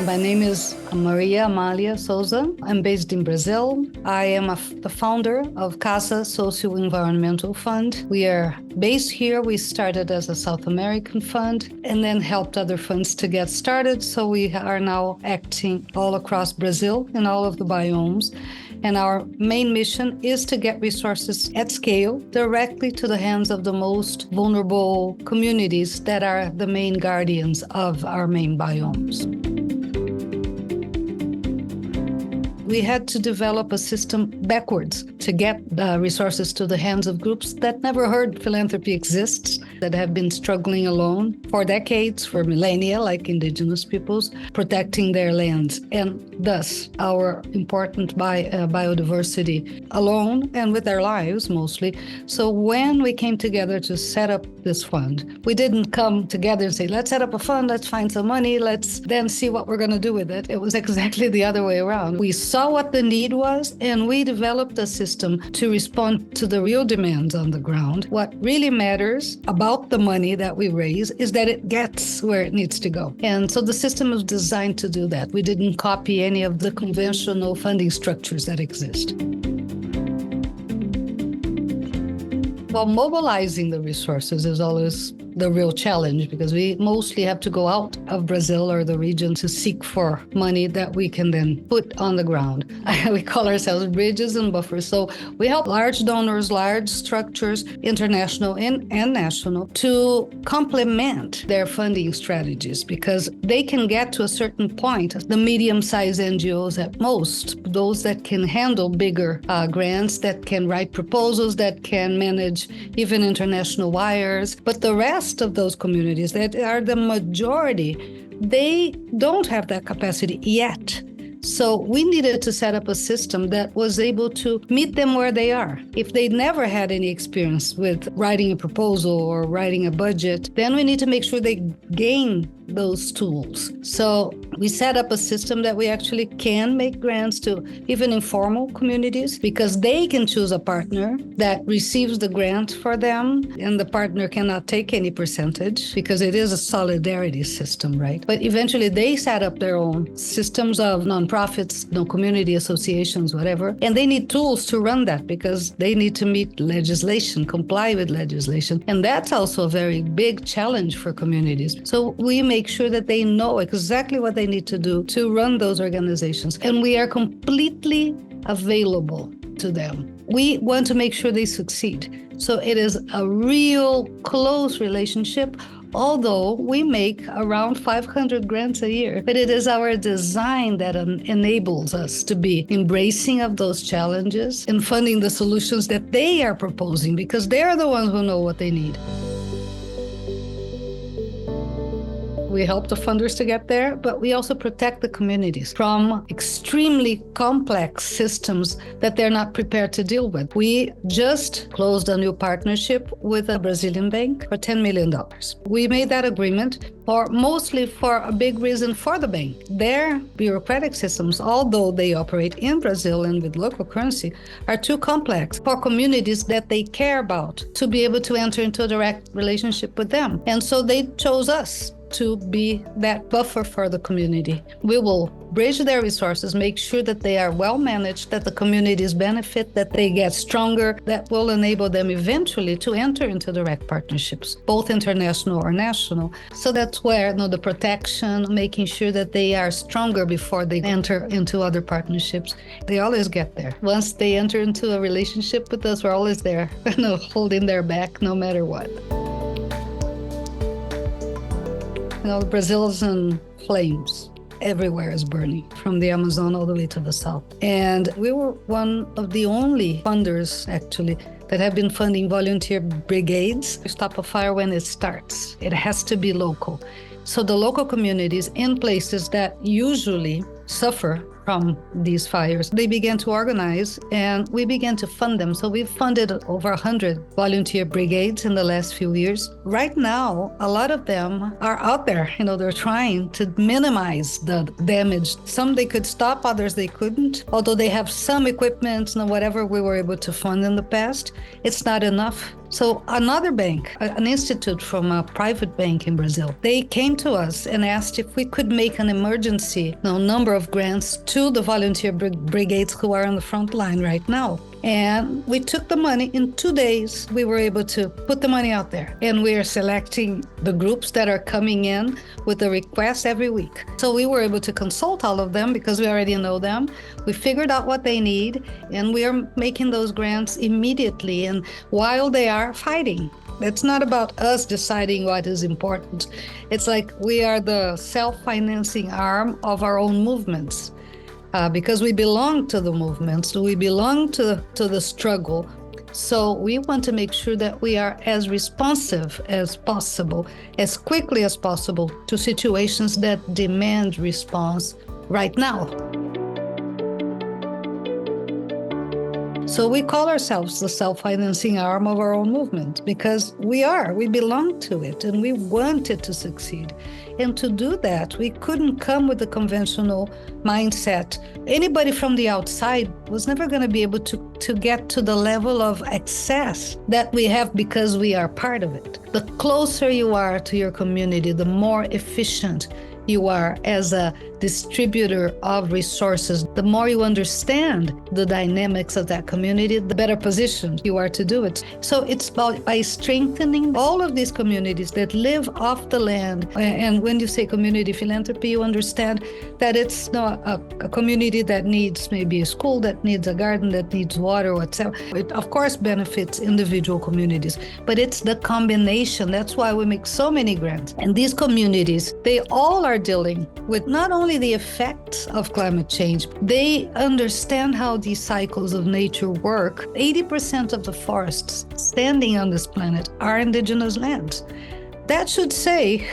My name is Amália Souza. I'm based in Brazil. I am the founder of Casa Socio-Environmental Fund. We are based here. We started as a South American fund and then helped other funds to get started. So we are now acting all across Brazil in all of the biomes. And our main mission is to get resources at scale directly to the hands of the most vulnerable communities that are the main guardians of our main biomes. We had to develop a system backwards to get resources to the hands of groups that never heard philanthropy exists, that have been struggling alone for decades, for millennia, like indigenous peoples, protecting their lands, and thus our important biodiversity alone and with their lives mostly. So when we came together to set up this fund, we didn't come together and say, let's set up a fund, let's find some money, let's then see what we're going to do with it. It was exactly the other way around. We saw what the need was, and we developed a system to respond to the real demands on the ground. What really matters about the money that we raise is that it gets where it needs to go. And so the system is designed to do that. We didn't copy any of the conventional funding structures that exist. Well, mobilizing the resources is always the real challenge, because we mostly have to go out of Brazil or the region to seek for money that we can then put on the ground. We call ourselves bridges and buffers. So we help large donors, large structures, international and national, to complement their funding strategies, because they can get to a certain point, the medium-sized NGOs at most, those that can handle bigger grants, that can write proposals, that can manage even international wires. But the rest of those communities that are the majority, they don't have that capacity yet. So we needed to set up a system that was able to meet them where they are. If they never had any experience with writing a proposal or writing a budget, then we need to make sure they gain those tools. So we set up a system that we actually can make grants to even informal communities, because they can choose a partner that receives the grant for them, and the partner cannot take any percentage because it is a solidarity system, right? But eventually they set up their own systems of nonprofits, community associations, whatever, and they need tools to run that because they need to meet legislation, comply with legislation. And that's also a very big challenge for communities. So we make sure that they know exactly what they need to do to run those organizations. And we are completely available to them. We want to make sure they succeed. So it is a real close relationship, although we make around 500 grants a year. But it is our design that enables us to be embracing of those challenges and funding the solutions that they are proposing, because they're the ones who know what they need. We help the funders to get there, but we also protect the communities from extremely complex systems that they're not prepared to deal with. We just closed a new partnership with a Brazilian bank for $10 million. We made that agreement mostly for a big reason for the bank. Their bureaucratic systems, although they operate in Brazil and with local currency, are too complex for communities that they care about to be able to enter into a direct relationship with them. And so they chose us to be that buffer for the community. We will bridge their resources, make sure that they are well managed, that the communities benefit, that they get stronger, that will enable them eventually to enter into direct partnerships, both international or national. So that's where the protection, making sure that they are stronger before they enter into other partnerships. They always get there. Once they enter into a relationship with us, we're always there, holding their back no matter what. Brazil's in flames. Everywhere is burning, from the Amazon all the way to the south. And we were one of the only funders, actually, that have been funding volunteer brigades to stop a fire when it starts. It has to be local. So the local communities in places that usually suffer from these fires, they began to organize, and we began to fund them. So we've funded over 100 volunteer brigades in the last few years. Right now, a lot of them are out there. They're trying to minimize the damage. Some they could stop, others they couldn't. Although they have some equipment and whatever we were able to fund in the past, it's not enough So another bank, an institute from a private bank in Brazil, they came to us and asked if we could make an emergency number of grants to the volunteer brigades who are on the front line right now. And we took the money in 2 days. We were able to put the money out there. And we are selecting the groups that are coming in with the request every week. So we were able to consult all of them because we already know them. We figured out what they need, and we are making those grants immediately. And while they are fighting, it's not about us deciding what is important. It's like we are the self-financing arm of our own movements. Because we belong to the movements, we belong to the struggle. So we want to make sure that we are as responsive as possible, as quickly as possible to situations that demand response right now. So we call ourselves the self-financing arm of our own movement because we belong to it and we want it to succeed. And to do that, we couldn't come with the conventional mindset. Anybody from the outside was never going to be able to get to the level of access that we have because we are part of it. The closer you are to your community, the more efficient you are as a distributor of resources. The more you understand the dynamics of that community, the better positioned you are to do it. So it's about by strengthening all of these communities that live off the land. And when you say community philanthropy, you understand that it's not a community that needs maybe a school, that needs a garden, that needs water, whatever. It of course benefits individual communities, but it's the combination. That's why we make so many grants. And these communities, they all are dealing with not only the effects of climate change, they understand how these cycles of nature work. 80% of the forests standing on this planet are indigenous lands. That should say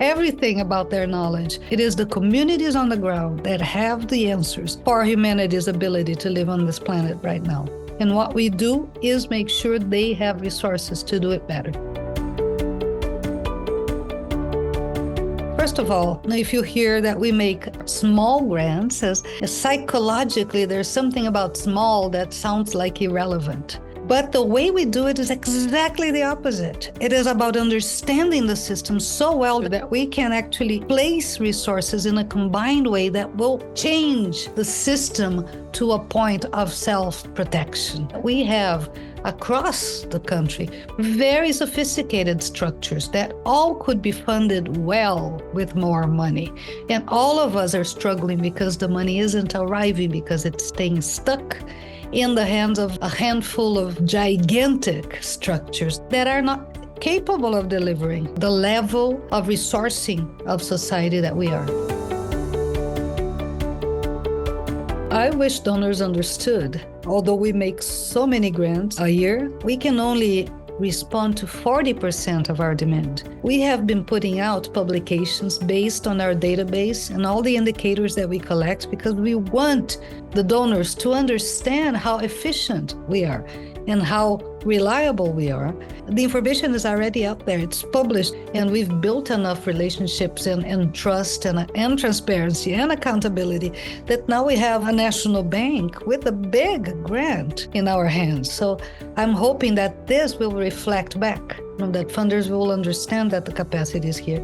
everything about their knowledge. It is the communities on the ground that have the answers for humanity's ability to live on this planet right now. And what we do is make sure they have resources to do it better. First of all, if you hear that we make small grants, as psychologically there's something about small that sounds like irrelevant. But the way we do it is exactly the opposite. It is about understanding the system so well that we can actually place resources in a combined way that will change the system to a point of self-protection. We have across the country very sophisticated structures that all could be funded well with more money. And all of us are struggling because the money isn't arriving, because it's staying stuck in the hands of a handful of gigantic structures that are not capable of delivering the level of resourcing of society that we are. I wish donors understood, although we make so many grants a year, we can only respond to 40% of our demand. We have been putting out publications based on our database and all the indicators that we collect because we want the donors to understand how efficient we are and how reliable we are. The information is already out there, it's published, and we've built enough relationships and trust and transparency and accountability that now we have a national bank with a big grant in our hands. So I'm hoping that this will reflect back, that funders will understand that the capacity is here.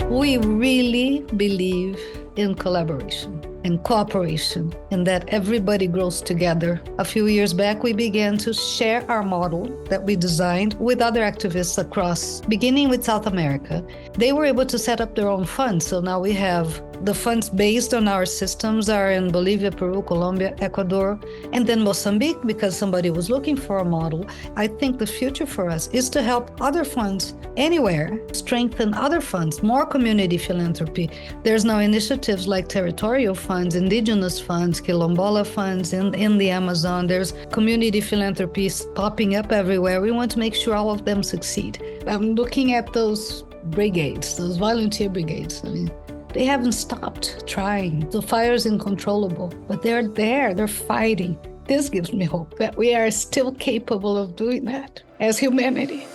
We really believe in collaboration and cooperation, and that everybody grows together. A few years back, we began to share our model that we designed with other activists across, beginning with South America. They were able to set up their own funds, so now we have the funds based on our systems are in Bolivia, Peru, Colombia, Ecuador, and then Mozambique, because somebody was looking for a model. I think the future for us is to help other funds anywhere, strengthen other funds, more community philanthropy. There's now initiatives like territorial funds, indigenous funds, quilombola funds in the Amazon. There's community philanthropies popping up everywhere. We want to make sure all of them succeed. I'm looking at those brigades, those volunteer brigades. I mean, they haven't stopped trying. The fire's uncontrollable, but they're there, they're fighting. This gives me hope that we are still capable of doing that as humanity.